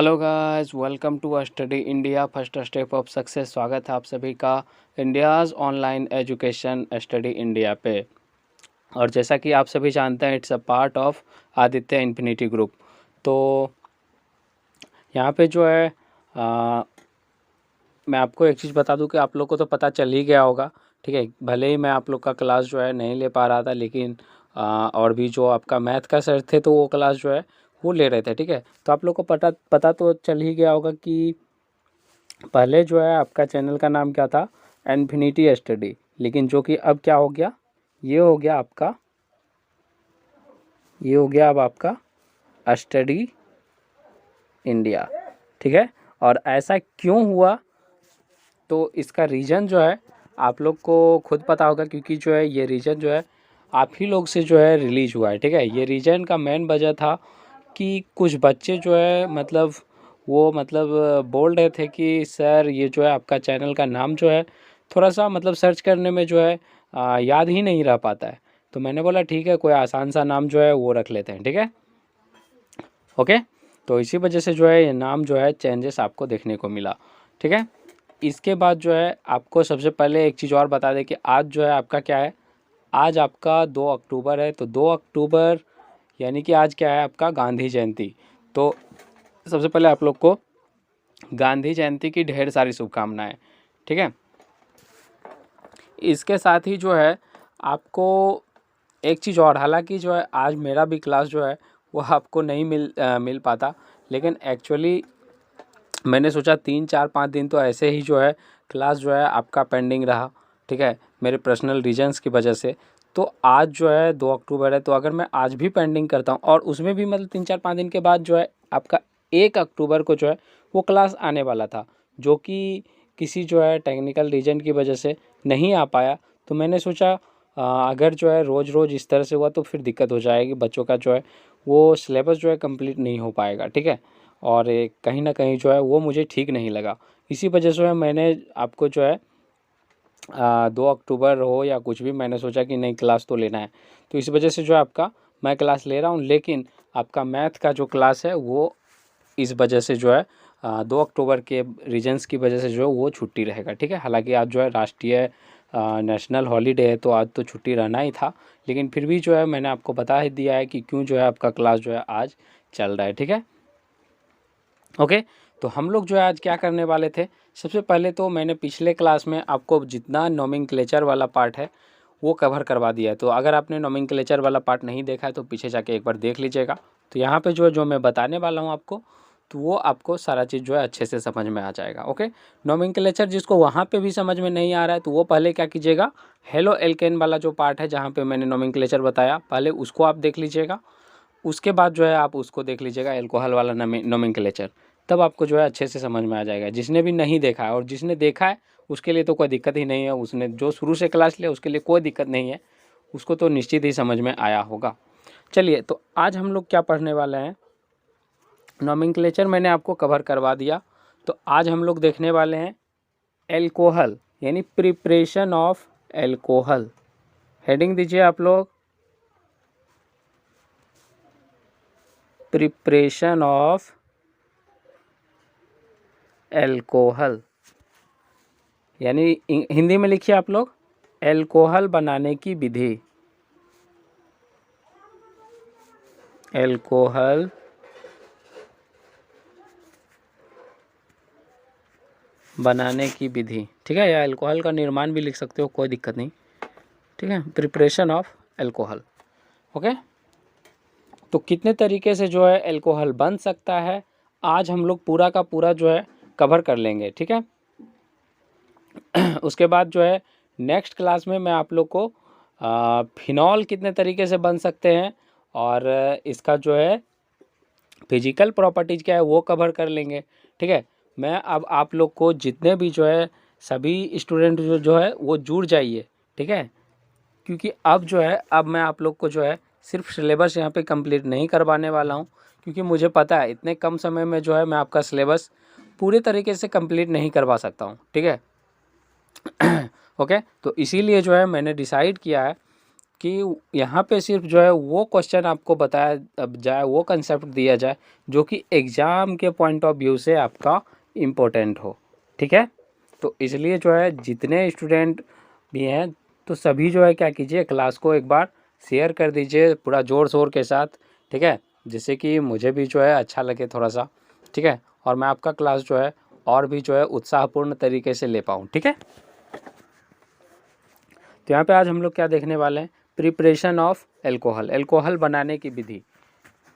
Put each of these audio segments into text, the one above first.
Hello guys, welcome to Study India first step of success. स्वागत है आप सभी का India's online education Study India पे। और जैसा कि आप सभी जानते हैं, it's a part of Aditya Infinity group. तो यहाँ पे जो है मैं आपको एक चीज़ बता दूं कि आप लोग को तो पता चल ही गया होगा, ठीक है। भले ही मैं आप लोग का क्लास जो है नहीं ले पा रहा था, लेकिन और भी जो आपका मैथ का सर थे तो वो क्लास जो है वो ले रहे थे, ठीक है। तो आप लोग को पता तो चल ही गया होगा कि पहले जो है आपका चैनल का नाम क्या था, इन्फिनिटी स्टडी, लेकिन जो कि अब क्या हो गया, ये हो गया आपका, ये हो गया अब आपका स्टडी इंडिया, ठीक है। और ऐसा क्यों हुआ, तो इसका रीज़न जो है आप लोग को खुद पता होगा, क्योंकि जो है ये रीज़न जो है आप ही लोग से जो है रिलीज हुआ है, ठीक है। ये रीज़न का मेन वजह था कि कुछ बच्चे जो है मतलब बोल रहे थे कि सर ये जो है आपका चैनल का नाम जो है थोड़ा सा मतलब सर्च करने में जो है याद ही नहीं रह पाता है। तो मैंने बोला ठीक है, कोई आसान सा नाम जो है वो रख लेते हैं, ठीक है, ओके। तो इसी वजह से जो है ये नाम जो है चेंजेस आपको देखने को मिला, ठीक है। इसके बाद जो है आपको सबसे पहले एक चीज़ और बता दें कि आज जो है आपका क्या है, आज आपका 2 अक्टूबर है। तो 2 अक्टूबर यानी कि आज क्या है आपका गांधी जयंती। तो सबसे पहले आप लोग को गांधी जयंती की ढेर सारी शुभकामनाएं, ठीक है। इसके साथ ही जो है आपको एक चीज़ और, हालांकि जो है आज मेरा भी क्लास जो है वो आपको नहीं मिल पाता, लेकिन एक्चुअली मैंने सोचा 3 4 5 दिन तो ऐसे ही जो है क्लास जो है आपका पेंडिंग रहा, ठीक है, मेरे पर्सनल रीजंस की वजह से। तो आज जो है 2 अक्टूबर है, तो अगर मैं आज भी पेंडिंग करता हूँ और उसमें भी मतलब 3 4 5 दिन के बाद जो है आपका 1 अक्टूबर को जो है वो क्लास आने वाला था, जो कि किसी जो है टेक्निकल रीजन की वजह से नहीं आ पाया। तो मैंने सोचा अगर जो है रोज़ रोज़ इस तरह से हुआ तो फिर दिक्कत हो जाएगी, बच्चों का जो है वो सिलेबस जो है कंप्लीट नहीं हो पाएगा, ठीक है। और कहीं ना कहीं जो है वो मुझे ठीक नहीं लगा। इसी वजह से मैंने आपको जो है 2 अक्टूबर हो या कुछ भी, मैंने सोचा कि नहीं क्लास तो लेना है। तो इस वजह से जो है आपका मैं क्लास ले रहा हूँ, लेकिन आपका मैथ का जो क्लास है वो इस वजह से जो है 2 अक्टूबर के रीजन्स की वजह से जो है वो छुट्टी रहेगा, ठीक है। हालांकि आज जो है राष्ट्रीय नेशनल हॉलीडे है, तो आज तो छुट्टी रहना ही था, लेकिन फिर भी जो है मैंने आपको बता ही दिया है कि क्यों जो है आपका क्लास जो है आज चल रहा है, ठीक है, ओके। तो हम लोग जो है आज क्या करने वाले थे, सबसे पहले तो मैंने पिछले क्लास में आपको जितना नोमेनक्लेचर वाला पार्ट है वो कवर करवा दिया है। तो अगर आपने नोमेनक्लेचर वाला पार्ट नहीं देखा है तो पीछे जाके एक बार देख लीजिएगा। तो यहाँ पे जो मैं बताने वाला हूँ आपको, तो वो आपको सारा चीज़ जो है अच्छे से समझ में आ जाएगा, ओके। नोमेनक्लेचर जिसको वहाँ पे भी समझ में नहीं आ रहा है तो वो पहले क्या कीजिएगा, हेलो एल्केन वाला जो पार्ट है जहाँ पे मैंने नोमेनक्लेचर बताया, पहले उसको आप देख लीजिएगा। उसके बाद जो है आप उसको देख लीजिएगा एल्कोहल वाला नोमेनक्लेचर, तब आपको जो है अच्छे से समझ में आ जाएगा। जिसने भी नहीं देखा है और जिसने देखा है उसके लिए तो कोई दिक्कत ही नहीं है, उसने जो शुरू से क्लास लिया उसके लिए कोई दिक्कत नहीं है, उसको तो निश्चित ही समझ में आया होगा। चलिए, तो आज हम लोग क्या पढ़ने वाले हैं, नोमेनक्लेचर मैंने आपको कवर करवा दिया। तो आज हम लोग देखने वाले हैं एल्कोहल, यानी प्रिपरेशन ऑफ एल्कोहल। हेडिंग दीजिए आप लोग, प्रिपरेशन ऑफ एल्कोहल, यानी हिंदी में लिखिए आप लोग, एल्कोहल बनाने की विधि। एल्कोहल बनाने की विधि, ठीक है, या एल्कोहल का निर्माण भी लिख सकते हो, कोई दिक्कत नहीं, ठीक है। Preparation of alcohol, okay. तो कितने तरीके से जो है एल्कोहल बन सकता है, आज हम लोग पूरा का पूरा जो है कवर कर लेंगे, ठीक है। उसके बाद जो है नेक्स्ट क्लास में मैं आप लोग को फिनॉल कितने तरीके से बन सकते हैं और इसका जो है फिजिकल प्रॉपर्टीज़ क्या है वो कवर कर लेंगे, ठीक है। मैं अब आप लोग को जितने भी जो है सभी स्टूडेंट जो है वो जुड़ जाइए, ठीक है, क्योंकि अब जो है अब मैं आप लोग को जो है सिर्फ सिलेबस यहाँ पे कंप्लीट नहीं करवाने वाला हूँ, क्योंकि मुझे पता है इतने कम समय में जो है मैं आपका सिलेबस पूरे तरीके से कंप्लीट नहीं करवा सकता हूँ, ठीक है। ओके, तो इसीलिए जो है मैंने डिसाइड किया है कि यहाँ पे सिर्फ जो है वो क्वेश्चन आपको बताया जाए, वो कंसेप्ट दिया जाए जो कि एग्ज़ाम के पॉइंट ऑफ व्यू से आपका इम्पोर्टेंट हो। ठीक है, तो इसलिए जो है जितने स्टूडेंट भी हैं तो सभी जो है क्या कीजिए, क्लास को एक बार शेयर कर दीजिए पूरा ज़ोर शोर के साथ। ठीक है, जिससे कि मुझे भी जो है अच्छा लगे थोड़ा सा। ठीक है, और मैं आपका क्लास जो है और भी जो है उत्साहपूर्ण तरीके से ले पाऊँ। ठीक है, तो यहाँ पे आज हम लोग क्या देखने वाले हैं, प्रिपरेशन ऑफ एल्कोहल, एल्कोहल बनाने की विधि।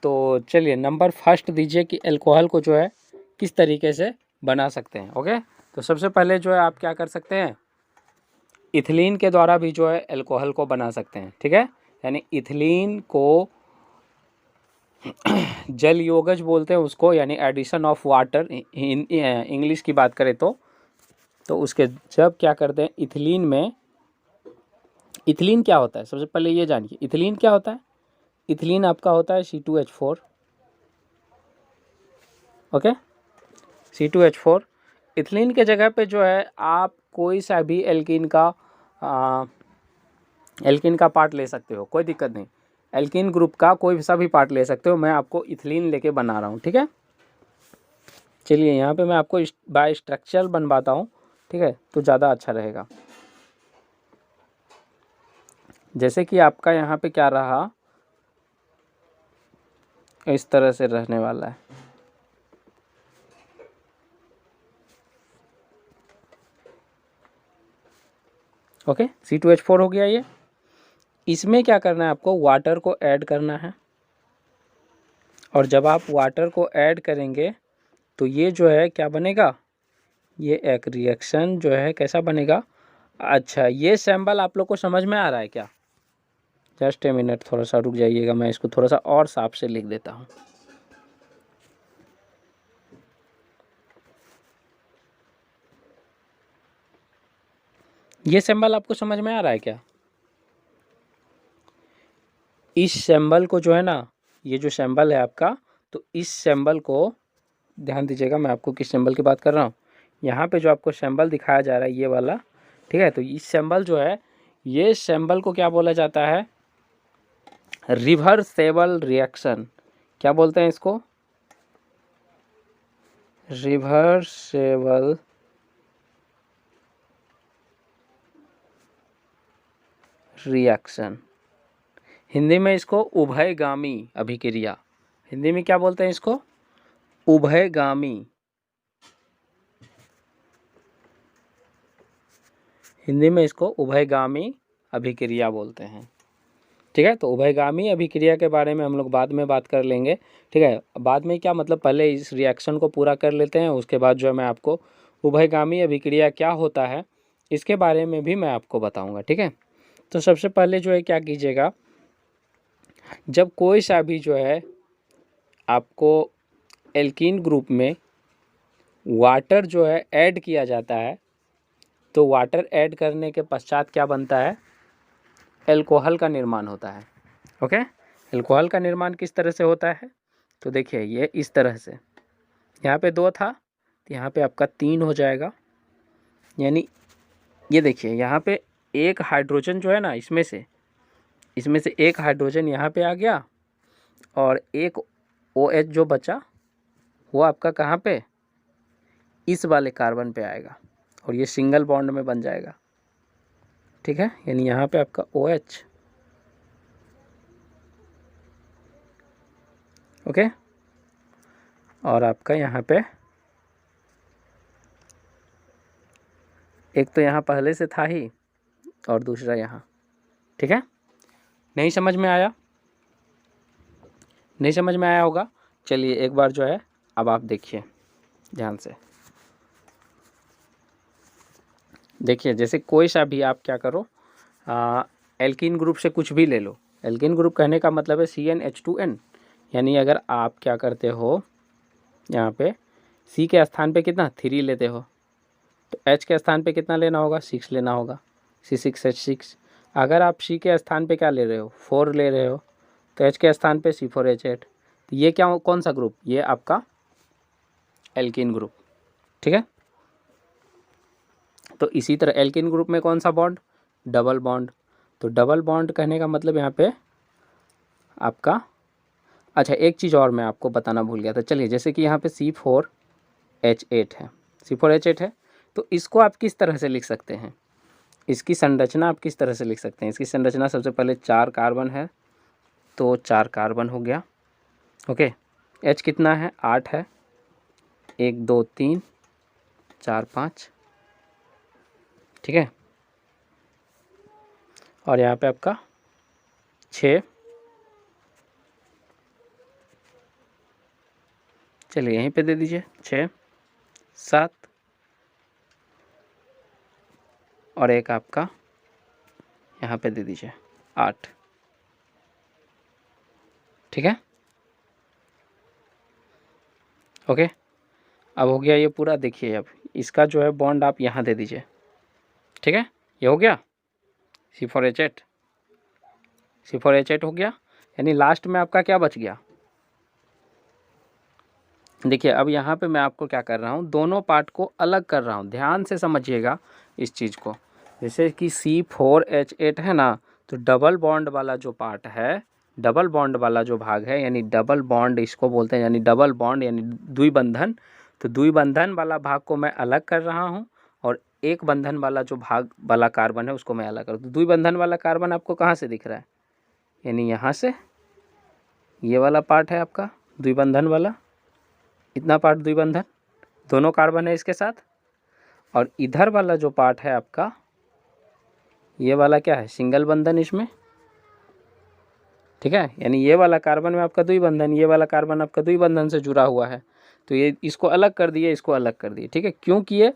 तो चलिए नंबर फर्स्ट दीजिए कि एल्कोहल को जो है किस तरीके से बना सकते हैं। ओके, तो सबसे पहले जो है आप क्या कर सकते हैं, इथिलीन के द्वारा भी जो है एल्कोहल को बना सकते हैं। ठीक है, यानी इथिलीन को जल योगज बोलते हैं उसको, यानी एडिशन ऑफ वाटर इंग्लिश की बात करें तो उसके जब क्या करते हैं इथिलीन में, इथिलीन क्या होता है सबसे पहले ये जानिए, इथिलीन क्या होता है। इथिलीन आपका होता है C2H4। Okay, C2H4। इथिलीन के जगह पे जो है आप कोई सा भी एल्कीन का पार्ट ले सकते हो, कोई दिक्कत नहीं। एल्कीन ग्रुप का कोई सा भी पार्ट ले सकते हो, मैं आपको इथिलीन लेके बना रहा हूँ। ठीक है, चलिए यहाँ पे मैं आपको बाय स्ट्रक्चर बनवाता हूँ। ठीक है, तो ज़्यादा अच्छा रहेगा। जैसे कि आपका यहाँ पे क्या रहा, इस तरह से रहने वाला है। ओके, C2H4 हो गया ये। इसमें क्या करना है आपको, वाटर को ऐड करना है, और जब आप वाटर को ऐड करेंगे तो ये जो है क्या बनेगा, ये एक रिएक्शन जो है कैसा बनेगा। अच्छा, ये सैम्पल आप लोग को समझ में आ रहा है क्या? जस्ट ए मिनट, थोड़ा सा रुक जाइएगा, मैं इसको थोड़ा सा और साफ से लिख देता हूँ। ये सिंबल आपको समझ में आ रहा है क्या? इस सिंबल को जो है ना, ये जो सिंबल है आपका, तो इस सिंबल को ध्यान दीजिएगा, मैं आपको किस सिंबल की बात कर रहा हूँ। यहाँ पे जो आपको सिंबल दिखाया जा रहा है ये वाला, ठीक है, तो इस सिंबल जो है, ये सिंबल को क्या बोला जाता है, रिवर्सेबल रिएक्शन। क्या बोलते हैं इसको, रिवर्सेबल रिएक्शन। हिंदी में इसको उभयगामी अभिक्रिया, हिंदी में क्या बोलते हैं इसको, उभयगामी, हिंदी में इसको उभयगामी अभिक्रिया बोलते हैं। ठीक है, तो उभयगामी अभिक्रिया के बारे में हम लोग बाद में बात कर लेंगे। ठीक है, बाद में क्या मतलब, पहले इस रिएक्शन को पूरा कर लेते हैं, उसके बाद जो है मैं आपको उभयगामी अभिक्रिया क्या होता है इसके बारे में भी मैं आपको बताऊंगा। ठीक है, तो सबसे पहले जो है क्या कीजिएगा, जब कोई सा भी जो है आपको एल्कीन ग्रुप में वाटर जो है ऐड किया जाता है, तो वाटर ऐड करने के पश्चात क्या बनता है, एल्कोहल का निर्माण होता है। ओके, एल्कोहल का निर्माण किस तरह से होता है, तो देखिए ये इस तरह से, यहाँ पे 2 था तो यहाँ पे आपका 3 हो जाएगा। यानी ये देखिए यहाँ पे एक हाइड्रोजन जो है ना, इसमें से एक हाइड्रोजन यहाँ पे आ गया, और एक OH जो बचा वो आपका कहाँ पे, इस वाले कार्बन पे आएगा, और ये सिंगल बॉन्ड में बन जाएगा। ठीक है, यानी यहाँ पे आपका OH। ओके, और आपका यहाँ पे एक तो यहाँ पहले से था ही, और दूसरा यहाँ। ठीक है, नहीं समझ में आया, नहीं समझ में आया होगा। चलिए एक बार जो है अब आप देखिए ध्यान से, देखिए जैसे कोई सा भी आप क्या करो, एल्कीन ग्रुप से कुछ भी ले लो। एल्कीन ग्रुप कहने का मतलब है CnH2n, यानी अगर आप क्या करते हो, यहाँ पे C के स्थान पे कितना 3 लेते हो, तो H के स्थान पे कितना लेना होगा, 6 लेना होगा, C6H6। अगर आप C के स्थान पे क्या ले रहे हो, 4 ले रहे हो, तो H के स्थान पे C4H8। तो ये क्या, कौन सा ग्रुप, ये आपका एल्कीन ग्रुप। ठीक है, तो इसी तरह एल्कीन ग्रुप में कौन सा बॉन्ड, डबल बॉन्ड। तो डबल बॉन्ड कहने का मतलब यहाँ पे आपका, अच्छा एक चीज़ और मैं आपको बताना भूल गया था। चलिए, जैसे कि यहाँ पे C4H8 है, C4H8 है, तो इसको आप किस तरह से लिख सकते हैं, इसकी संरचना आप किस तरह से लिख सकते हैं। इसकी संरचना सबसे पहले 4 कार्बन है, तो 4 कार्बन हो गया। ओके, H कितना है, 8 है, 1 2 3 4 5, ठीक है। और यहाँ पे आपका 6, चलिए यहीं पे दे दीजिए 6 7, और एक आपका यहाँ पे दे दीजिए 8, ठीक है। ओके, अब हो गया ये पूरा। देखिए अब इसका जो है बॉन्ड आप यहाँ दे दीजिए, ठीक है। ये हो गया C4H8, C4H8 हो गया। यानी लास्ट में आपका क्या बच गया, देखिए अब यहाँ पे मैं आपको क्या कर रहा हूँ, दोनों पार्ट को अलग कर रहा हूँ, ध्यान से समझिएगा इस चीज़ को। जैसे कि C4H8 है ना, तो डबल बॉन्ड वाला जो पार्ट है, डबल बॉन्ड वाला जो भाग है, यानी डबल बॉन्ड इसको बोलते हैं, यानी डबल बॉन्ड यानी द्विबंधन। तो द्विबंधन वाला भाग को मैं अलग कर रहा हूँ, और एक बंधन वाला जो भाग वाला कार्बन है उसको मैं अलग कर दूँ। द्विबंधन वाला कार्बन आपको कहाँ से दिख रहा है, यानी यहाँ से, ये वाला पार्ट है आपका द्विबंधन वाला, इतना पार्ट द्विबंधन, दोनों कार्बन है इसके साथ। और इधर वाला जो पार्ट है आपका, ये वाला क्या है, सिंगल बंधन इसमें, ठीक है। यानी ये वाला कार्बन में आपका द्विबंधन, ये वाला कार्बन आपका द्विबंधन से जुड़ा हुआ है, तो ये इसको अलग कर दिए, इसको अलग कर दिए, ठीक है। क्यों किए,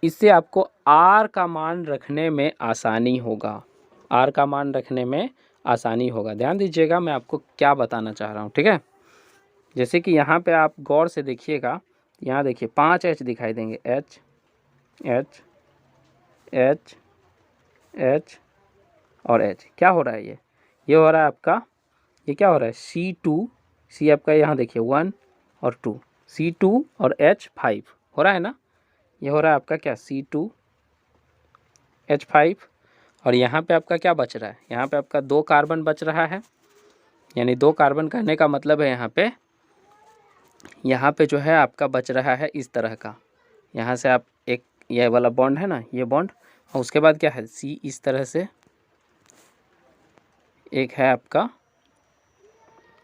इससे आपको R का मान रखने में आसानी होगा, R का मान रखने में आसानी होगा। ध्यान दीजिएगा मैं आपको क्या बताना चाह रहा हूँ, ठीक है। जैसे कि यहाँ पे आप गौर से देखिएगा, यहाँ देखिए 5 H दिखाई देंगे, H H H H और H। क्या हो रहा है, ये हो रहा है आपका, ये क्या हो रहा है, C2, C आपका यहाँ देखिए 1 और 2, C2 और H5 हो रहा है ना। ये हो रहा है आपका क्या, C2H5। और यहाँ पे आपका क्या बच रहा है, यहाँ पे आपका 2 कार्बन बच रहा है। यानी 2 कार्बन कहने का मतलब है यहाँ पे जो है आपका बच रहा है इस तरह का। यहाँ से आप एक ये वाला बॉन्ड है ना, ये बॉन्ड, और उसके बाद क्या है, C इस तरह से एक है आपका,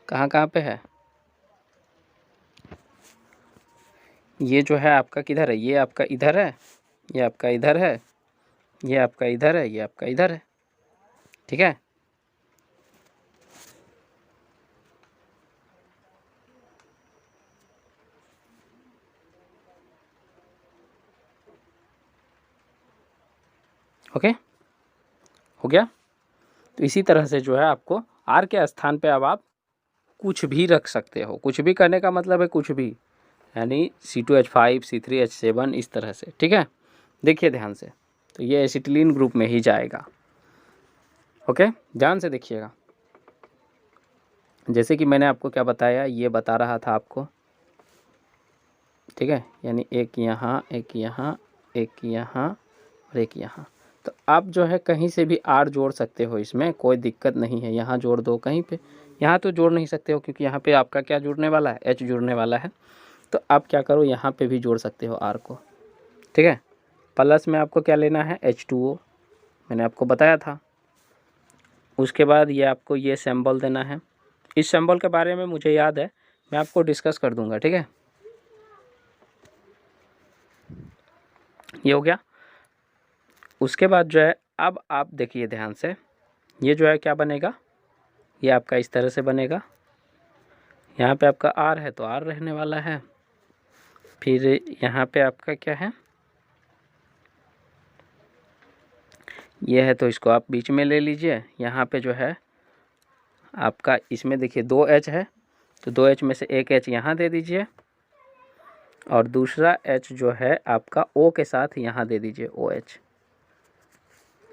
कहाँ पे है, ये जो है आपका किधर है, ये आपका इधर है, ये आपका इधर है, ये आपका इधर है, ये आपका इधर है, ठीक है। ओके, हो गया। तो इसी तरह से जो है आपको R के स्थान पे अब आप कुछ भी रख सकते हो, कुछ भी करने का मतलब है कुछ भी, यानी C2H5 C3H7 इस तरह से, ठीक है। देखिए ध्यान से, तो ये एसिटिलीन ग्रुप में ही जाएगा। ओके, ध्यान से देखिएगा। जैसे कि मैंने आपको क्या बताया, ये बता रहा था आपको, ठीक है। यानी एक यहाँ, एक यहाँ, एक यहाँ और एक यहाँ। तो आप जो है कहीं से भी R जोड़ सकते हो, इसमें कोई दिक्कत नहीं है। यहाँ जोड़ दो कहीं पे, यहाँ तो जोड़ नहीं सकते हो क्योंकि यहाँ पे आपका क्या जुड़ने वाला है, H जुड़ने वाला है। तो आप क्या करो, यहाँ पे भी जोड़ सकते हो R को, ठीक है। प्लस में आपको क्या लेना है, H2O, मैंने आपको बताया था। उसके बाद ये आपको ये सिंबल देना है। इस सिंबल के बारे में मुझे याद है, मैं आपको डिस्कस कर दूंगा, ठीक है। ये हो गया। उसके बाद जो है, अब आप देखिए ध्यान से, ये जो है क्या बनेगा, ये आपका इस तरह से बनेगा। यहाँ पे आपका R है तो R रहने वाला है। फिर यहाँ पे आपका क्या है, ये है तो इसको आप बीच में ले लीजिए। यहाँ पे जो है आपका, इसमें देखिए 2 H है, तो 2 H में से एक H यहाँ दे दीजिए, और दूसरा H जो है आपका O के साथ यहाँ दे दीजिए, OH,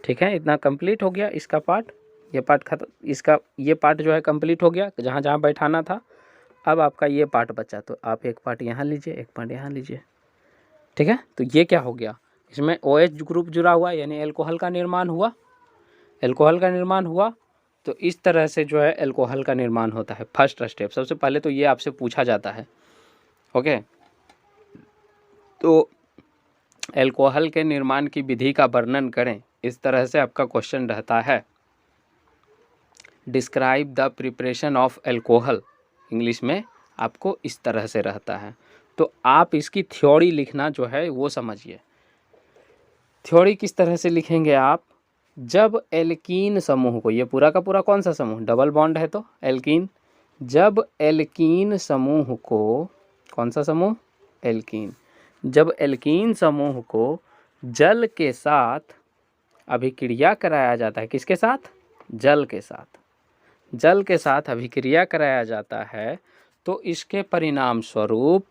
ठीक है। इतना कंप्लीट हो गया इसका पार्ट, ये पार्ट खत्म, इसका ये पार्ट जो है कंप्लीट हो गया, जहाँ जहाँ बैठाना था। अब आपका ये पार्ट बचा, तो आप एक पार्ट यहाँ लीजिए, एक पार्ट यहाँ लीजिए, ठीक है। तो ये क्या हो गया, इसमें OH ग्रुप जुड़ा हुआ, यानी एल्कोहल का निर्माण हुआ। एल्कोहल का निर्माण हुआ तो इस तरह से जो है एल्कोहल का निर्माण होता है। फर्स्ट स्टेप, सबसे पहले तो ये आपसे पूछा जाता है। ओके, तो एल्कोहल के निर्माण की विधि का वर्णन करें, इस तरह से आपका क्वेश्चन रहता है। Describe the preparation of alcohol, English में आपको इस तरह से रहता है। तो आप इसकी थ्योरी लिखना जो है वो समझिए। थ्योरी किस तरह से लिखेंगे आप, जब एल्कीन समूह को, ये पूरा का पूरा कौन सा समूह, डबल बॉन्ड है तो एल्कीन, जब एल्कीन समूह को, कौन सा समूह, एल्कीन, जब एल्कीन समूह को जल के साथ अभिक्रिया कराया जाता है, किसके साथ, जल के साथ, जल के साथ अभिक्रिया कराया जाता है, तो इसके परिणाम स्वरूप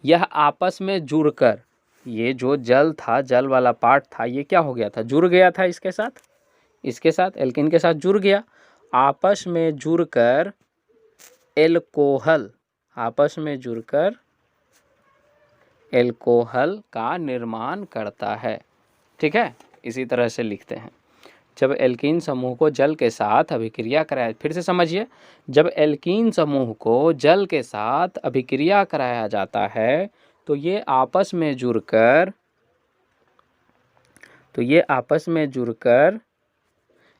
यह आपस में जुड़कर, ये जो जल था, जल वाला पार्ट था, ये क्या हो गया था, जुड़ गया था इसके साथ, इसके साथ, एल्कीन के साथ जुड़ गया, आपस में जुड़कर एल्कोहल, आपस में जुड़कर एल्कोहल का निर्माण करता है। ठीक है, इसी तरह से लिखते हैं। जब एल्कीन समूह को जल के साथ अभिक्रिया कराया, फिर से समझिए, जब एल्कीन समूह को जल के साथ अभिक्रिया कराया जाता है तो ये आपस में जुड़कर,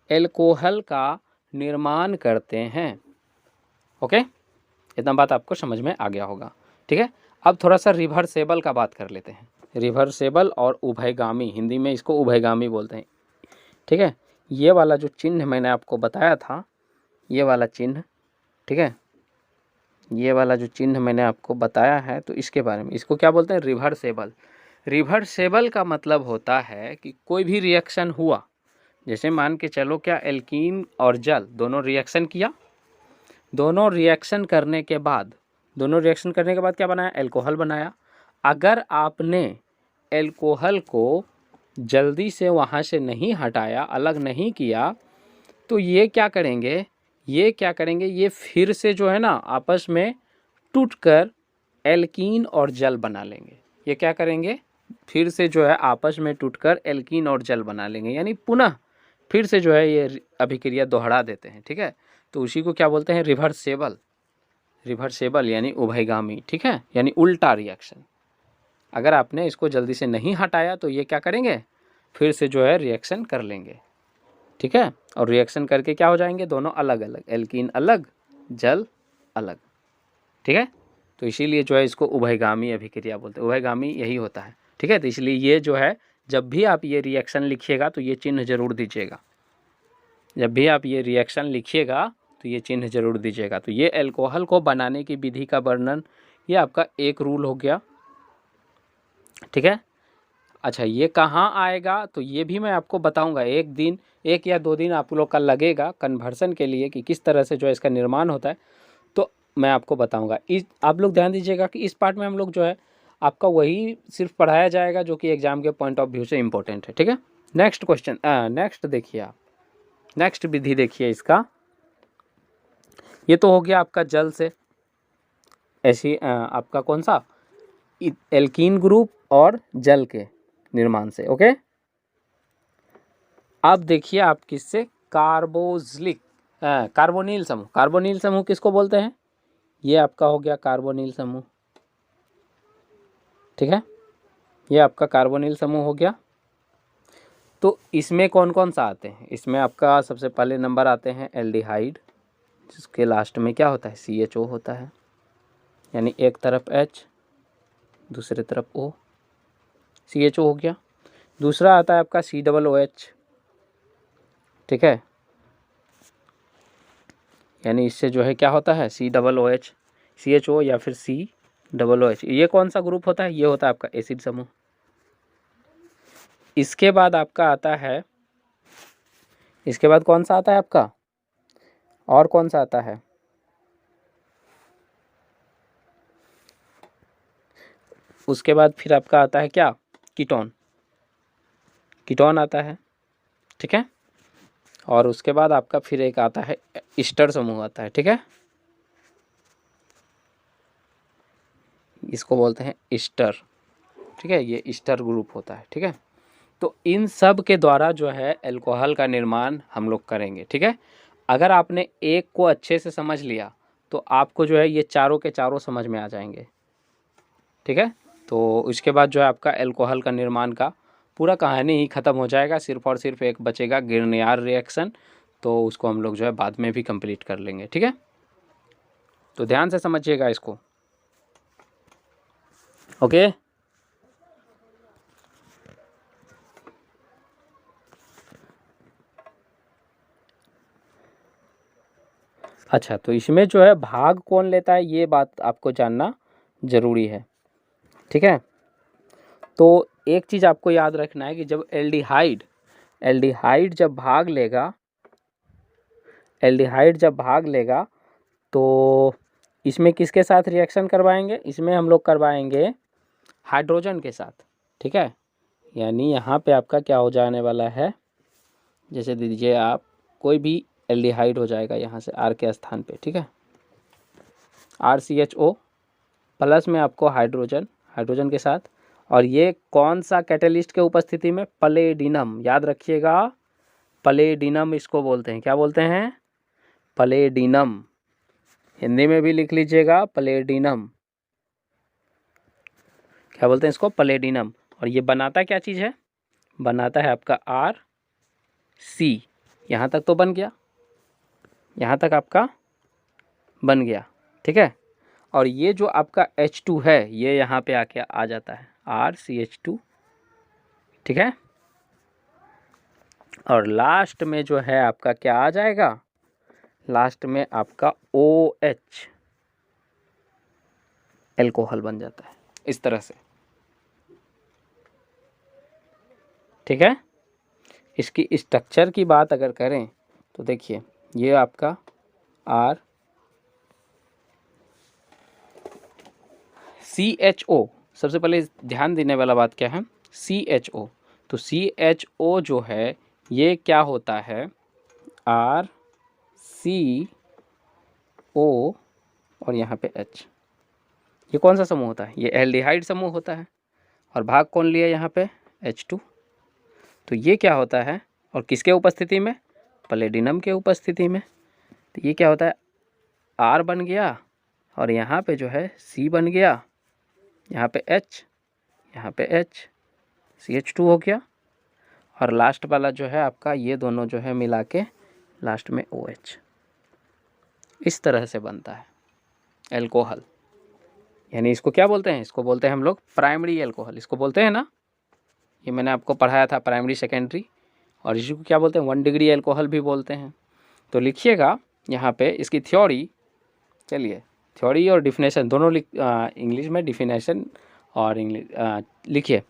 एल्कोहल का निर्माण करते हैं। ओके, इतना बात आपको समझ में आ गया होगा। ठीक है, अब थोड़ा सा रिवर्सेबल का बात कर लेते हैं। रिवर्सेबल और उभयगामी, हिंदी में इसको उभयगामी बोलते हैं। ठीक है, ये वाला जो चिन्ह मैंने आपको बताया था, ये वाला चिन्ह, ठीक है, ये वाला जो चिन्ह मैंने आपको बताया है, तो इसके बारे में, इसको क्या बोलते हैं, रिवर्सेबल। रिवर्सेबल का मतलब होता है कि कोई भी रिएक्शन हुआ, जैसे मान के चलो क्या एल्कीन और जल दोनों रिएक्शन किया, दोनों रिएक्शन करने के बाद क्या बनाया, एल्कोहल बनाया। अगर आपने एल्कोहल को जल्दी से वहाँ से नहीं हटाया, अलग नहीं किया, तो ये क्या करेंगे, ये फिर से जो है ना आपस में टूटकर एल्कीन और जल बना लेंगे। ये क्या करेंगे, फिर से जो है आपस में टूटकर एल्कीन और जल बना लेंगे, यानी पुनः फिर से जो है ये अभिक्रिया दोहरा देते हैं। ठीक है, तो उसी को क्या बोलते हैं, रिवर्सेबल। रिवर्सेबल यानी उभयगामी। ठीक है, यानी उल्टा रिएक्शन। अगर आपने इसको जल्दी से नहीं हटाया तो ये क्या करेंगे, फिर से जो है रिएक्शन कर लेंगे। ठीक है, और रिएक्शन करके क्या हो जाएंगे, दोनों अलग अलग, एल्कीन अलग, जल अलग। ठीक है, तो इसीलिए जो है इसको उभयगामी अभिक्रिया बोलते हैं। उभयगामी यही होता है। ठीक है, तो इसलिए ये जो है, जब भी आप ये रिएक्शन लिखिएगा तो ये चिन्ह जरूर दीजिएगा। जब भी आप ये रिएक्शन लिखिएगा तो ये चिन्ह जरूर दीजिएगा। तो ये एल्कोहल को बनाने की विधि का वर्णन, ये आपका एक रूल हो गया। ठीक है, अच्छा ये कहाँ आएगा, तो ये भी मैं आपको बताऊंगा। एक दिन, 1 या 2 दिन आप लोग का लगेगा कन्वर्सन के लिए कि किस तरह से जो है इसका निर्माण होता है, तो मैं आपको बताऊंगा। इस आप लोग ध्यान दीजिएगा कि इस पार्ट में हम लोग जो है आपका वही सिर्फ पढ़ाया जाएगा जो कि एग्जाम के पॉइंट ऑफ व्यू से इम्पोर्टेंट है। ठीक है, नेक्स्ट क्वेश्चन, नेक्स्ट देखिए आप, नेक्स्ट विधि देखिए इसका। ये तो हो गया आपका जल से, ऐसी आपका कौन सा, एल्कीन ग्रुप और जल के निर्माण से। ओके, अब देखिए आप किससे, कार्बोक्सिलिक कार्बोनिल समूह। कार्बोनिल समूह किसको बोलते हैं, ये आपका हो गया कार्बोनिल समूह। ठीक है, ये आपका कार्बोनिल समूह हो गया। तो इसमें कौन कौन सा आते हैं, इसमें आपका सबसे पहले नंबर आते हैं एल्डिहाइड, जिसके लास्ट में क्या होता है, CHO होता है, यानी एक तरफ H दूसरे तरफ O, CHO हो गया। दूसरा आता है आपका COOH। ठीक है, यानी इससे जो है क्या होता है, COOH, CHO या फिर COOH। ये कौन सा ग्रुप होता है, ये होता है आपका एसिड समूह। इसके बाद आपका आता है, इसके बाद कौन सा आता है आपका, और कौन सा आता है, उसके बाद फिर आपका आता है क्या, कीटोन, कीटोन आता है। ठीक है, और उसके बाद आपका फिर एक आता है ईस्टर समूह आता है। ठीक है, इसको बोलते हैं ईस्टर। ठीक है, ये ईस्टर ग्रुप होता है। ठीक है, तो इन सब के द्वारा जो है अल्कोहल का निर्माण हम लोग करेंगे। ठीक है, अगर आपने एक को अच्छे से समझ लिया तो आपको जो है ये चारों के चारों समझ में आ जाएंगे। ठीक है, तो इसके बाद जो है आपका अल्कोहल का निर्माण का पूरा कहानी ही ख़त्म हो जाएगा। सिर्फ और सिर्फ एक बचेगा गिरनियर रिएक्शन, तो उसको हम लोग जो है बाद में भी कंप्लीट कर लेंगे। ठीक है, तो ध्यान से समझिएगा इसको। ओके, अच्छा, तो इसमें जो है भाग कौन लेता है ये बात आपको जानना ज़रूरी है। ठीक है, तो एक चीज़ आपको याद रखना है कि जब एल्डिहाइड जब भाग लेगा, तो इसमें किसके साथ रिएक्शन करवाएंगे? इसमें हम लोग करवाएंगे हाइड्रोजन के साथ। ठीक है, यानी यहाँ पे आपका क्या हो जाने वाला है, जैसे दीजिए आप कोई भी एल्डिहाइड हो जाएगा यहाँ से R के स्थान पे। ठीक है, RCHO प्लस में आपको हाइड्रोजन के साथ, और ये कौन सा कैटेलिस्ट के उपस्थिति में? पैलेडिनम। याद रखिएगा, पैलेडिनम इसको बोलते हैं। क्या बोलते हैं? पैलेडिनम। हिंदी में भी लिख लीजिएगा, पैलेडिनम। क्या बोलते हैं इसको? पैलेडिनम। और ये बनाता क्या चीज़ है? बनाता है आपका RC। यहाँ तक तो बन गया, यहाँ तक आपका बन गया। ठीक है, और ये जो आपका H2 है ये यहाँ पे आके आ जाता है RCH2। ठीक है, और लास्ट में जो है आपका क्या आ जाएगा? लास्ट में आपका OH अल्कोहल बन जाता है इस तरह से। ठीक है, इसकी स्ट्रक्चर की बात अगर करें तो देखिए ये आपका CHO, सबसे पहले ध्यान देने वाला बात क्या है? CHO। तो CHO जो है ये क्या होता है? RCO और यहाँ पे H। ये कौन सा समूह होता है? ये एल्डिहाइड समूह होता है। और भाग कौन लिया यहाँ पे? H2। तो ये क्या होता है और किसके उपस्थिति में? पैलेडिनम के उपस्थिति में। तो ये क्या होता है? R बन गया और यहाँ पे जो है C बन गया, यहाँ पे H, यहाँ पे H, CH2 हो गया, और लास्ट वाला जो है आपका ये दोनों जो है मिला के लास्ट में OH। इस तरह से बनता है अल्कोहल। यानी इसको क्या बोलते हैं? इसको बोलते हैं हम लोग प्राइमरी अल्कोहल। इसको बोलते हैं ना, ये मैंने आपको पढ़ाया था, प्राइमरी सेकेंडरी। और इसी को क्या बोलते हैं? 1 डिग्री अल्कोहल भी बोलते हैं। तो लिखिएगा यहाँ पे इसकी थ्योरी। चलिए, थ्योरी और डिफिनेशन दोनों इंग्लिश में डिफिनेशन और इंग्लिश लिखिए।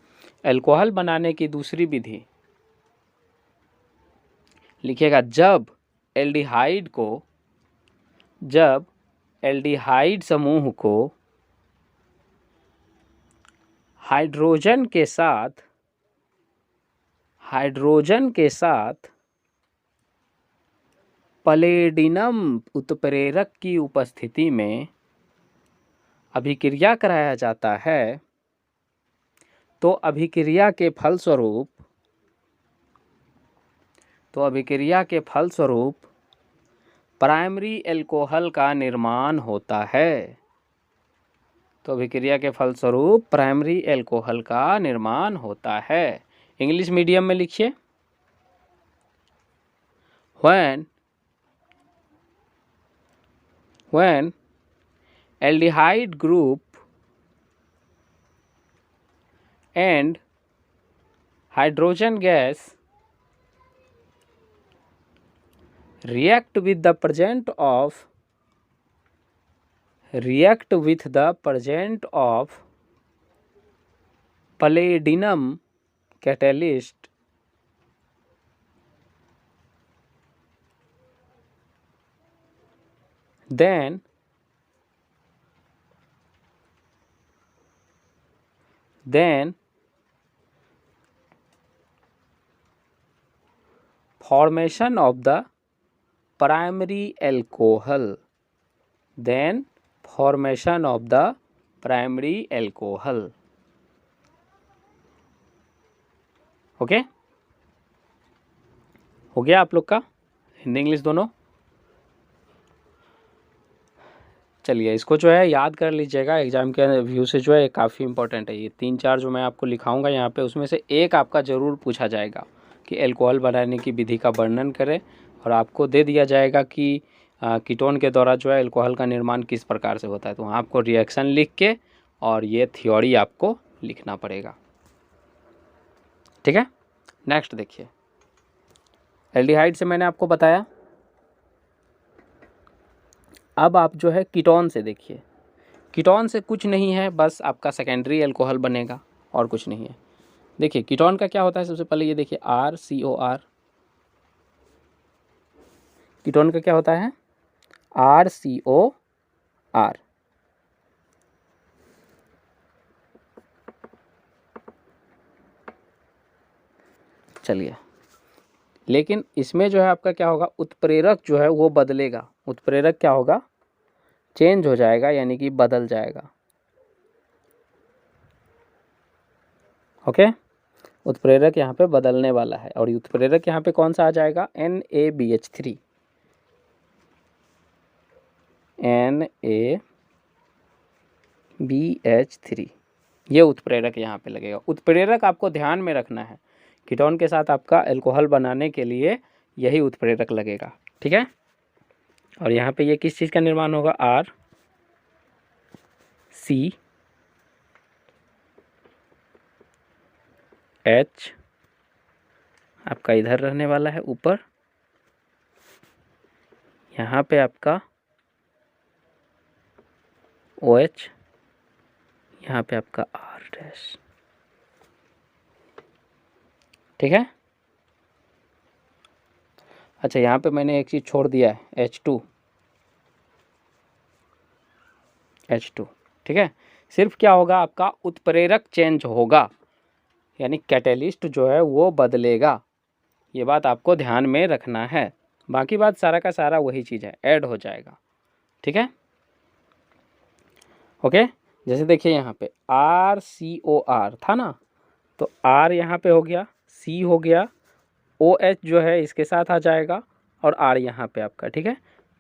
अल्कोहल बनाने की दूसरी विधि लिखिएगा, जब एल्डिहाइड समूह को हाइड्रोजन के साथ पैलेडिनम उत्प्रेरक की उपस्थिति में अभिक्रिया कराया जाता है, तो अभिक्रिया के फलस्वरूप प्राइमरी अल्कोहल का निर्माण होता है। तो अभिक्रिया के फलस्वरूप प्राइमरी अल्कोहल का निर्माण होता है। इंग्लिश मीडियम में लिखिए, when aldehyde group and hydrogen gas react with the presence of palladium catalyst, then formation of the primary alcohol, okay, हो गया आप लोग का हिंदी इंग्लिश दोनों। चलिए इसको जो है याद कर लीजिएगा, एग्जाम के व्यू से जो है काफ़ी इंपॉर्टेंट है। ये 3-4 जो मैं आपको लिखाऊंगा यहाँ पे, उसमें से एक आपका ज़रूर पूछा जाएगा कि अल्कोहल बनाने की विधि का वर्णन करें, और आपको दे दिया जाएगा कि कीटोन के द्वारा जो है अल्कोहल का निर्माण किस प्रकार से होता है। तो वहाँ आपको रिएक्शन लिख के और ये थ्योरी आपको लिखना पड़ेगा, ठीक है। नेक्स्ट देखिए, एल्डिहाइड से मैंने आपको बताया। अब आप जो है कीटोन से देखिए, कीटोन से कुछ नहीं है, बस आपका सेकेंडरी अल्कोहल बनेगा और कुछ नहीं है। देखिए कीटोन का क्या होता है, सबसे पहले ये देखिए RCOR, कीटोन का क्या होता है RCOR। चलिए, लेकिन इसमें जो है आपका क्या होगा, उत्प्रेरक जो है वो बदलेगा। उत्प्रेरक क्या होगा, चेंज हो जाएगा, यानी कि बदल जाएगा। ओके, उत्प्रेरक यहाँ पे बदलने वाला है, और उत्प्रेरक यहाँ पे कौन सा आ जाएगा, NaBH3। NaBH3 ये उत्प्रेरक यहाँ पे लगेगा। उत्प्रेरक आपको ध्यान में रखना है, कीटोन के साथ आपका अल्कोहल बनाने के लिए यही उत्प्रेरक लगेगा, ठीक है। और यहाँ पे ये किस चीज़ का निर्माण होगा, RCH आपका इधर रहने वाला है ऊपर, यहाँ पे आपका OH, यहाँ पे आपका R', ठीक है। अच्छा, यहाँ पे मैंने एक चीज़ छोड़ दिया है, H2, ठीक है। सिर्फ क्या होगा, आपका उत्प्रेरक चेंज होगा, यानी कैटेलिस्ट जो है वो बदलेगा। ये बात आपको ध्यान में रखना है, बाकी बात सारा का सारा वही चीज़ है, ऐड हो जाएगा, ठीक है। ओके, जैसे देखिए यहाँ पे RCOR था ना, तो R यहाँ पे हो गया, C हो गया, OH जो है इसके साथ आ जाएगा, और R यहाँ पे आपका, ठीक है।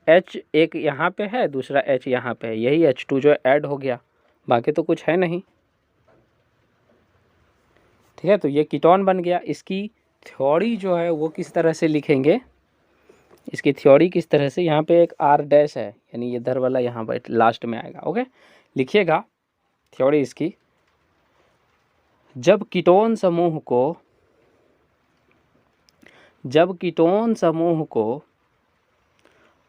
H एक यहाँ पे है, दूसरा H यहाँ पे है, यही H2 जो है ऐड हो गया, बाकी तो कुछ है नहीं, ठीक है। तो ये कीटोन बन गया। इसकी थ्योरी जो है वो किस तरह से लिखेंगे, इसकी थ्योरी किस तरह से, यहाँ पे एक R' है, यानी ये इधर वाला यहाँ पर लास्ट में आएगा। ओके, लिखिएगा थ्योरी इसकी। जब कीटोन समूह को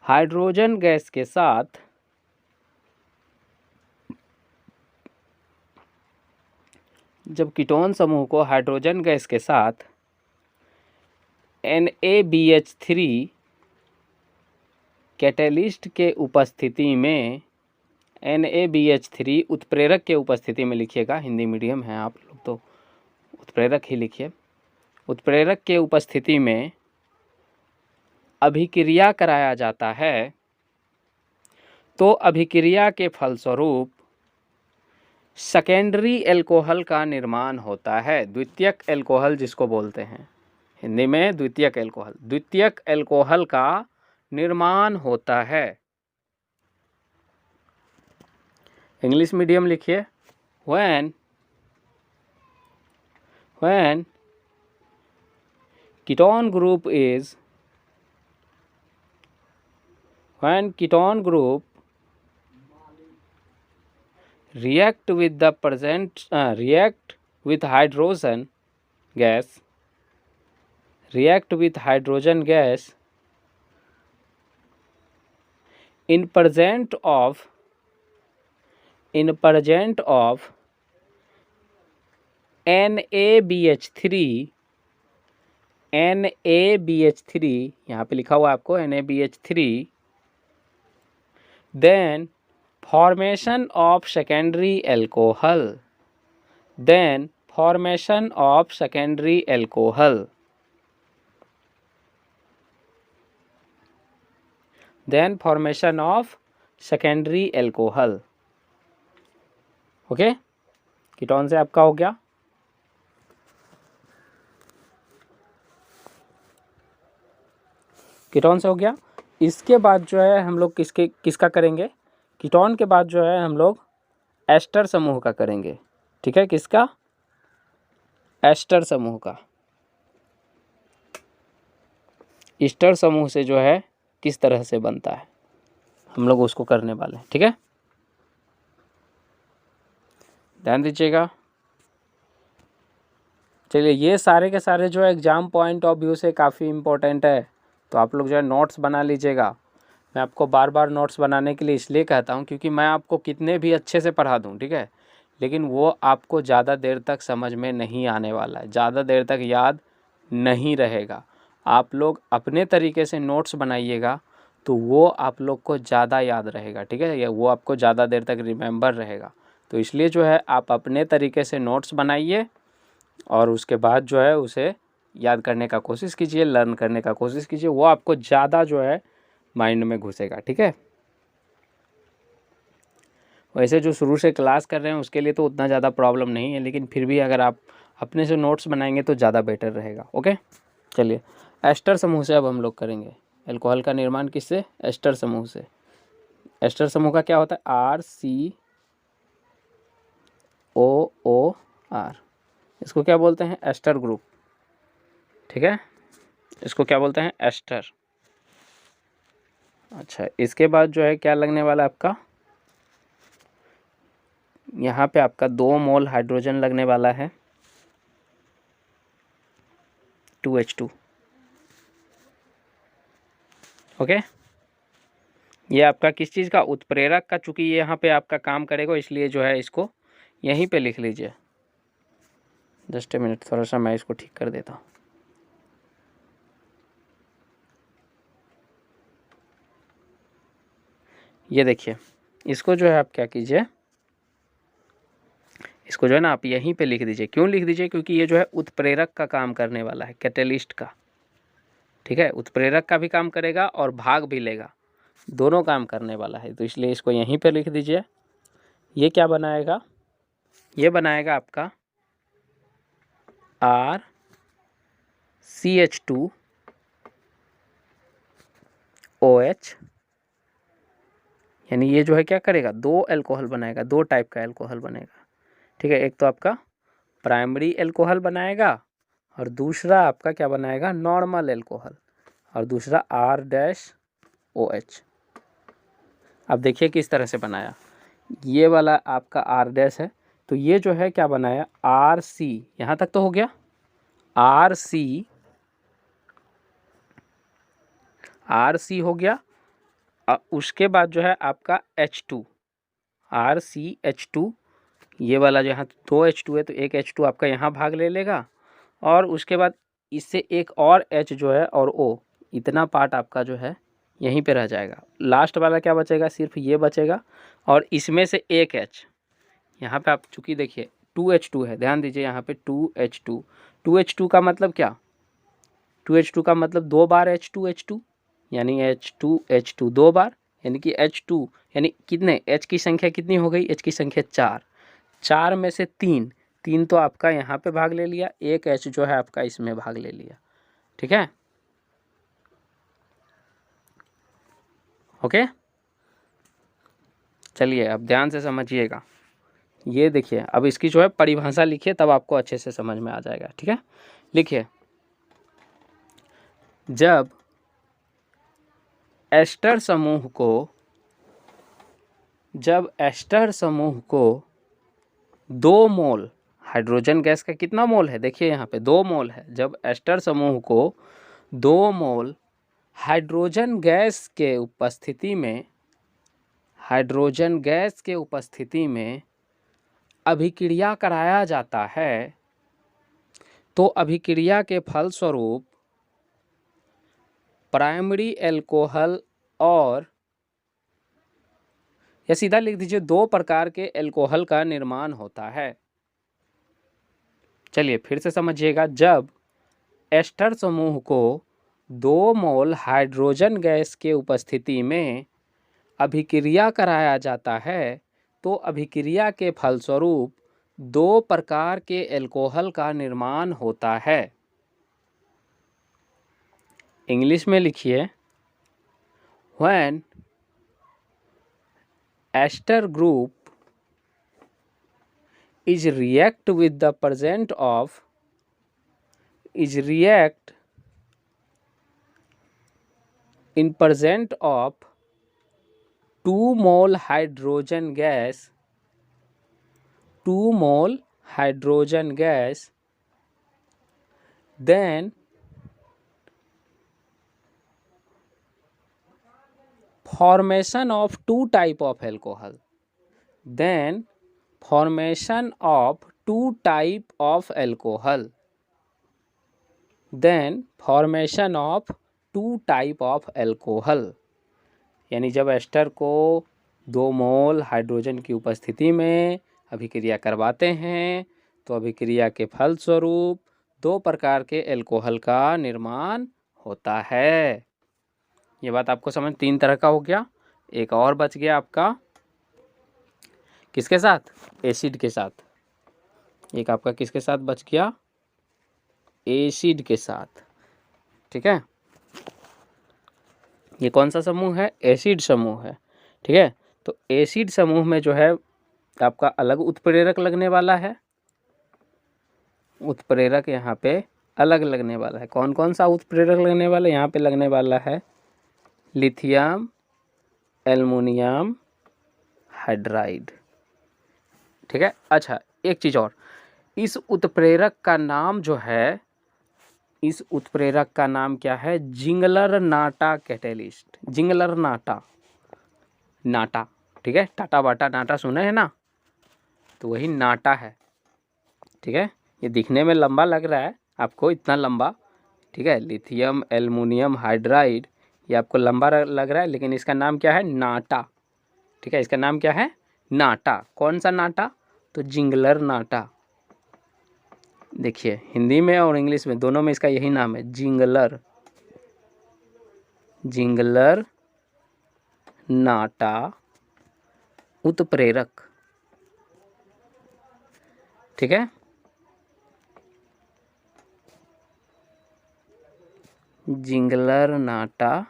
हाइड्रोजन गैस के साथ NaBH3 कैटेलिस्ट के उपस्थिति में, NaBH3 उत्प्रेरक के उपस्थिति में लिखिएगा, हिंदी मीडियम है आप लोग तो उत्प्रेरक ही लिखिए। उत्प्रेरक के उपस्थिति में अभिक्रिया कराया जाता है, तो अभिक्रिया के फलस्वरूप सेकेंडरी अल्कोहल का निर्माण होता है। द्वितीयक अल्कोहल जिसको बोलते हैं हिंदी में, द्वितीयक अल्कोहल का निर्माण होता है। इंग्लिश मीडियम लिखिए, when ketone group react with hydrogen gas in presence of NaBH3 यहाँ पे लिखा हुआ है आपको NaBH3, then formation of secondary alcohol, okay. Ketone से आपका हो गया। कीटोन से हो गया। इसके बाद जो है हम लोग किसका करेंगे, कीटोन के बाद जो है हम लोग एस्टर समूह का करेंगे। ठीक है, किसका, एस्टर समूह का। ईस्टर समूह से जो है किस तरह से बनता है हम लोग उसको करने वाले हैं। ठीक है, ध्यान दीजिएगा। चलिए, ये सारे के सारे जो है एग्ज़ाम पॉइंट ऑफ व्यू से काफ़ी इम्पोर्टेंट है, तो आप लोग जो है नोट्स बना लीजिएगा। मैं आपको बार बार नोट्स बनाने के लिए इसलिए कहता हूँ क्योंकि मैं आपको कितने भी अच्छे से पढ़ा दूँ, ठीक है, लेकिन वो आपको ज़्यादा देर तक समझ में नहीं आने वाला है, ज़्यादा देर तक याद नहीं रहेगा। आप लोग अपने तरीके से नोट्स बनाइएगा तो वो आप लोग को ज़्यादा याद रहेगा। ठीक है, या वो आपको ज़्यादा देर तक रिमेंबर रहेगा। तो इसलिए जो है आप अपने तरीके से नोट्स बनाइए और उसके बाद जो है उसे याद करने का कोशिश कीजिए, लर्न करने का कोशिश कीजिए, वो आपको ज़्यादा जो है माइंड में घुसेगा। ठीक है, वैसे जो शुरू से क्लास कर रहे हैं उसके लिए तो उतना ज़्यादा प्रॉब्लम नहीं है, लेकिन फिर भी अगर आप अपने से नोट्स बनाएंगे तो ज़्यादा बेटर रहेगा। ओके, चलिए, एस्टर समूह से अब हम लोग करेंगे। अल्कोहल का निर्माण किससे, एस्टर समूह से। एस्टर समूह का क्या होता है, RCOOR, इसको क्या बोलते हैं, एस्टर ग्रुप। ठीक है, इसको क्या बोलते हैं, एस्टर। अच्छा, इसके बाद जो है क्या लगने वाला है आपका, यहाँ पे आपका 2 मोल हाइड्रोजन लगने वाला है, 2H2। ओके, ये आपका किस चीज़ का, उत्प्रेरक का, चूंकि ये यहाँ पे आपका काम करेगा इसलिए जो है इसको यहीं पे लिख लीजिए। जस्ट ए मिनट, थोड़ा सा मैं इसको ठीक कर देता हूँ। ये देखिए, इसको जो है आप क्या कीजिए, इसको जो है ना आप यहीं पे लिख दीजिए। क्यों लिख दीजिए, क्योंकि ये जो है उत्प्रेरक का काम करने वाला है, कैटेलिस्ट का। ठीक है, उत्प्रेरक का भी काम करेगा और भाग भी लेगा, दोनों काम करने वाला है, तो इसलिए इसको यहीं पे लिख दीजिए। ये क्या बनाएगा, ये बनाएगा आपका RCH2OH, यानी ये जो है क्या करेगा, 2 अल्कोहल बनाएगा, 2 टाइप का अल्कोहल बनेगा। ठीक है, एक तो आपका प्राइमरी अल्कोहल बनाएगा और दूसरा आपका क्या बनाएगा, नॉर्मल अल्कोहल, और दूसरा R-OH। अब देखिए किस तरह से बनाया, ये वाला आपका R- है, तो ये जो है क्या बनाया, RC, यहाँ तक तो हो गया, RC हो गया। उसके बाद जो है आपका H2, RCH2, ये वाला जहाँ 2 H2 है तो एक H2 आपका यहाँ भाग ले लेगा, और उसके बाद इससे एक और H जो है और O, इतना पार्ट आपका जो है यहीं पे रह जाएगा। लास्ट वाला क्या बचेगा, सिर्फ ये बचेगा, और इसमें से एक H यहाँ पे आप चूँकि देखिए 2H2 है, ध्यान दीजिए यहाँ पे 2H2, 2H2 का मतलब क्या, 2H2 का मतलब 2 बार H2H2, यानी H2H2 2 बार, यानी कि H2 यानी कितने, H की संख्या कितनी हो गई, H की संख्या 4, 4 में से 3 तो आपका यहाँ पे भाग ले लिया, एक H जो है आपका इसमें भाग ले लिया। ठीक है, ओके, चलिए अब ध्यान से समझिएगा। ये देखिए, अब इसकी जो है परिभाषा लिखिए, तब आपको अच्छे से समझ में आ जाएगा। ठीक है, लिखिए, जब एस्टर समूह को 2 मोल हाइड्रोजन गैस का, कितना मोल है, देखिए यहाँ पे 2 मोल है, जब एस्टर समूह को 2 मोल हाइड्रोजन गैस के उपस्थिति में अभिक्रिया कराया जाता है, तो अभिक्रिया के फलस्वरूप प्राइमरी अल्कोहल और, या सीधा लिख दीजिए, 2 प्रकार के अल्कोहल का निर्माण होता है। चलिए फिर से समझिएगा, जब एस्टर समूह को 2 मोल हाइड्रोजन गैस के उपस्थिति में अभिक्रिया कराया जाता है, तो अभिक्रिया के फलस्वरूप 2 प्रकार के अल्कोहल का निर्माण होता है। इंग्लिश में लिखिए, when ester group is react with the presence of in present of 2 mole hydrogen gas, 2 mole hydrogen gas, then formation of 2 type of alcohol, then formation of 2 type of alcohol, then formation of 2 type of alcohol। यानी जब ester को 2 मोल hydrogen की उपस्थिति में अभिक्रिया करवाते हैं तो अभिक्रिया के फलस्वरूप 2 प्रकार के एल्कोहल का निर्माण होता है। ये बात आपको समझ, 3 तरह का हो गया। एक और बच गया आपका किसके साथ, एसिड के साथ। एक आपका किसके साथ बच गया, एसिड के साथ। ठीक है, ये कौन सा समूह है, एसिड समूह है। ठीक है, तो एसिड समूह में जो है आपका अलग उत्प्रेरक लगने वाला है। उत्प्रेरक यहाँ पे अलग लगने वाला है। कौन कौन सा उत्प्रेरक लगने वाला है, यहाँ पे लगने वाला है लिथियम एल्युमिनियम हाइड्राइड। ठीक है, अच्छा एक चीज़ और, इस उत्प्रेरक का नाम जो है, इस उत्प्रेरक का नाम क्या है, जिंगलर नाटा कैटेलिस्ट। जिंगलर नाटा, नाटा, ठीक है, टाटा बाटा नाटा सुने हैं ना, तो वही नाटा है। ठीक है, ये दिखने में लंबा लग रहा है आपको, इतना लंबा। ठीक है, लिथियम एल्युमिनियम हाइड्राइड, ये आपको लंबा लग रहा है, लेकिन इसका नाम क्या है, नाटा। ठीक है, इसका नाम क्या है, नाटा। कौन सा नाटा, तो जिंगलर नाटा। देखिए हिंदी में और इंग्लिश में दोनों में इसका यही नाम है, जिंगलर, जिंगलर नाटा उत्प्रेरक। ठीक है, जिंगलर नाटा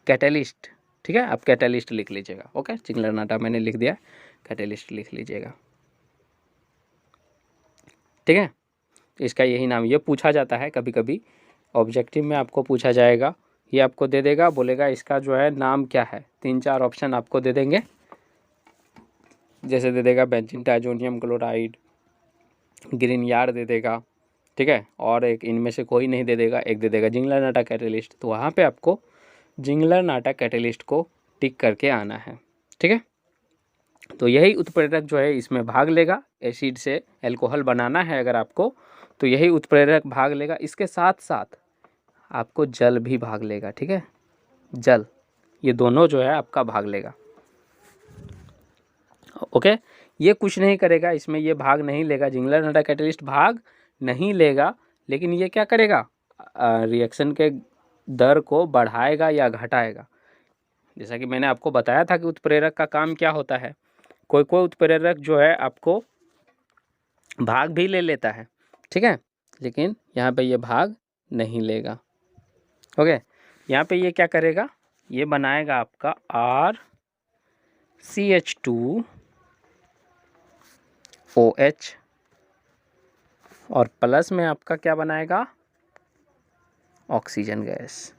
कैटेलिस्ट। ठीक है, आप कैटेलिस्ट लिख लीजिएगा। ओके, जिंगलर नाटा मैंने लिख दिया, कैटेलिस्ट लिख लीजिएगा। ठीक है, इसका यही नाम, ये पूछा जाता है कभी कभी ऑब्जेक्टिव में, आपको पूछा जाएगा, ये आपको दे देगा, बोलेगा इसका जो है नाम क्या है। 3-4 ऑप्शन आपको दे देंगे, जैसे दे देगा बेंजीन डाइज़ोनियम क्लोराइड, ग्रीनयार्ड दे देगा। ठीक है, और एक इनमें से कोई नहीं दे देगा, एक दे देगा जिंगलर नाटा कैटेलिस्ट। तो वहाँ पे आपको जिंगलर नाटा कैटेलिस्ट को टिक करके आना है। ठीक है, तो यही उत्प्रेरक जो है इसमें भाग लेगा। एसिड से एल्कोहल बनाना है अगर आपको, तो यही उत्प्रेरक भाग लेगा। इसके साथ साथ आपको जल भी भाग लेगा। ठीक है, जल, ये दोनों जो है आपका भाग लेगा। ओके, ये कुछ नहीं करेगा इसमें, ये भाग नहीं लेगा, जिंगलर नाटा कैटेलिस्ट भाग नहीं लेगा, लेकिन ये क्या करेगा, रिएक्शन के दर को बढ़ाएगा या घटाएगा। जैसा कि मैंने आपको बताया था कि उत्प्रेरक का काम क्या होता है। कोई कोई उत्प्रेरक जो है आपको भाग भी ले लेता है। ठीक है, लेकिन यहाँ पे ये भाग नहीं लेगा। ओके, यहाँ पे ये क्या करेगा, ये बनाएगा आपका RCH2OH, और प्लस में आपका क्या बनाएगा, ऑक्सीजन गैस।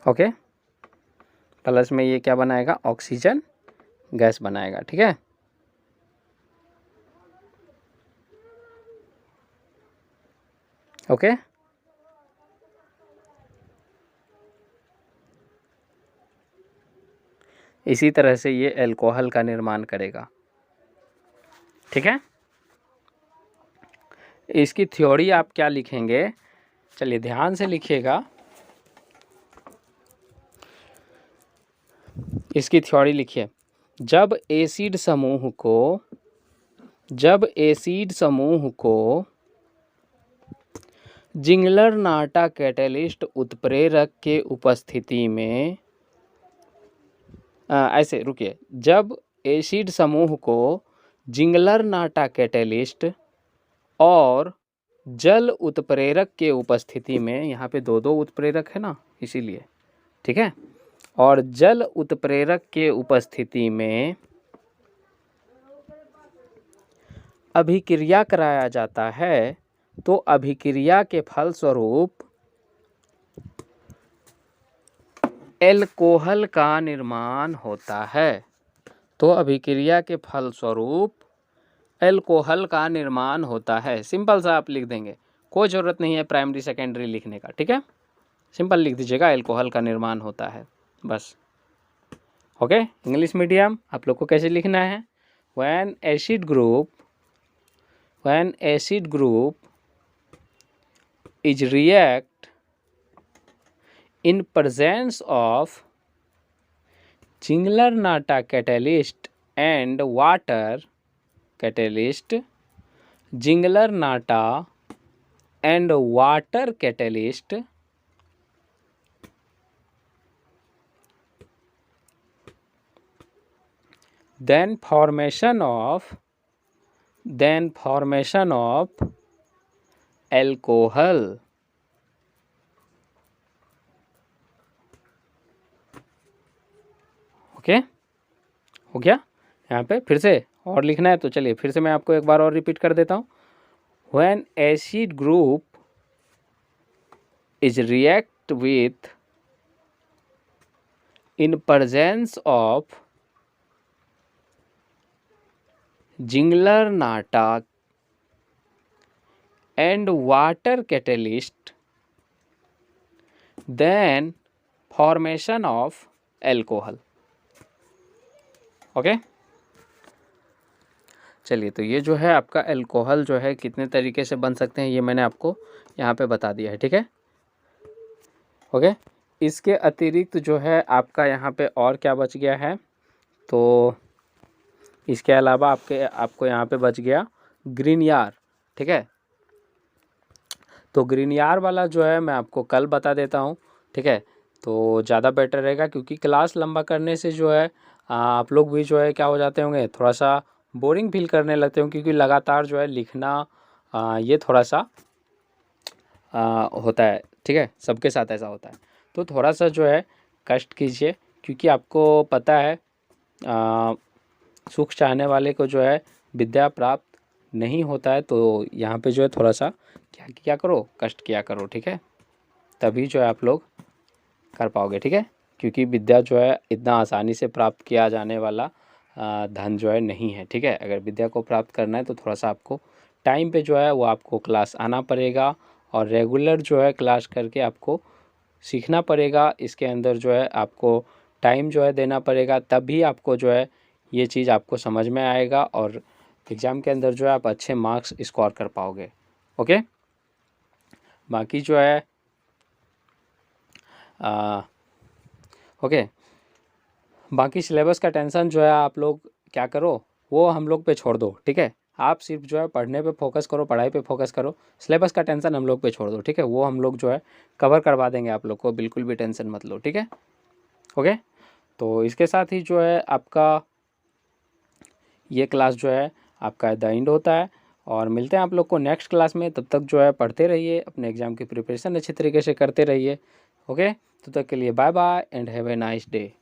ओके, प्लस में ये क्या बनाएगा, ऑक्सीजन गैस बनाएगा। ठीक है, ओके, इसी तरह से ये अल्कोहल का निर्माण करेगा। ठीक है, इसकी थ्योरी आप क्या लिखेंगे, चलिए ध्यान से लिखिएगा। इसकी थ्योरी लिखिए, जब एसिड समूह को जिंगलर नाटा कैटेलिस्ट उत्प्रेरक के उपस्थिति में, ऐसे रुकिए, जब एसिड समूह को जिंगलर नाटा कैटेलिस्ट और जल उत्प्रेरक के उपस्थिति में, यहाँ पे दो दो उत्प्रेरक है ना इसीलिए, ठीक है, और जल उत्प्रेरक के उपस्थिति में अभिक्रिया कराया जाता है, तो अभिक्रिया के फलस्वरूप एल्कोहल का निर्माण होता है। तो अभिक्रिया के फलस्वरूप एल्कोहल का निर्माण होता है। सिंपल सा आप लिख देंगे, कोई ज़रूरत नहीं है प्राइमरी सेकेंडरी लिखने का, ठीक है, सिंपल लिख दीजिएगा एल्कोहल का निर्माण होता है, बस। ओके, इंग्लिश मीडियम आप लोग को कैसे लिखना है, when acid group is react in presence of Ziegler-Natta catalyst and water catalyst, Ziegler-Natta and water catalyst, then formation of alcohol. Okay, हो गया। यहाँ पे फिर से और लिखना है, तो चलिए फिर से मैं आपको एक बार और रिपीट कर देता हूँ। When acid group is react with in presence of Ziegler-Natta and water catalyst, then formation of alcohol. Okay, चलिए, तो ये जो है आपका अल्कोहल जो है कितने तरीके से बन सकते हैं ये मैंने आपको यहाँ पे बता दिया है, ठीक है। ओके, इसके अतिरिक्त जो है आपका यहाँ पे और क्या बच गया है, तो इसके अलावा आपको यहाँ पे बच गया ग्रीनियर, ठीक है। तो ग्रीनियर वाला जो है मैं आपको कल बता देता हूँ, ठीक है, तो ज़्यादा बेटर रहेगा, क्योंकि क्लास लंबा करने से जो है आप लोग भी जो है क्या हो जाते होंगे, थोड़ा सा बोरिंग फील करने लगते होंगे, क्योंकि लगातार जो है लिखना ये थोड़ा सा होता है, ठीक है, सबके साथ ऐसा होता है। तो थोड़ा सा जो है कष्ट कीजिए, क्योंकि आपको पता है सुख चाहने वाले को जो है विद्या प्राप्त नहीं होता है। तो यहाँ पे जो है थोड़ा सा क्या करो, कष्ट किया करो, ठीक है, तभी जो है आप लोग कर पाओगे, ठीक है, क्योंकि विद्या जो है इतना आसानी से प्राप्त किया जाने वाला धन जो है नहीं है, ठीक है। अगर विद्या को प्राप्त करना है तो थोड़ा सा आपको टाइम पे जो है वो आपको क्लास आना पड़ेगा, और रेगुलर जो है क्लास करके आपको सीखना पड़ेगा। इसके अंदर जो है आपको टाइम जो है देना पड़ेगा, तभी आपको जो है ये चीज़ आपको समझ में आएगा, और एग्ज़ाम के अंदर जो है आप अच्छे मार्क्स स्कोर कर पाओगे। ओके, बाकी जो है ओके, बाकी सिलेबस का टेंशन जो है आप लोग क्या करो, वो हम लोग पे छोड़ दो, ठीक है। आप सिर्फ जो है पढ़ने पे फोकस करो, पढ़ाई पे फोकस करो, सिलेबस का टेंशन हम लोग पे छोड़ दो, ठीक है। वो हम लोग जो है कवर करवा देंगे आप लोग को, बिल्कुल भी टेंशन मत लो, ठीक है। ओके, तो इसके साथ ही जो है आपका ये क्लास जो है आपका द एंड होता है, और मिलते हैं आप लोग को नेक्स्ट क्लास में। तब तक जो है पढ़ते रहिए, अपने एग्ज़ाम की प्रिपरेशन अच्छे तरीके से करते रहिए। ओके, तब तक के लिए bye bye and have a nice day.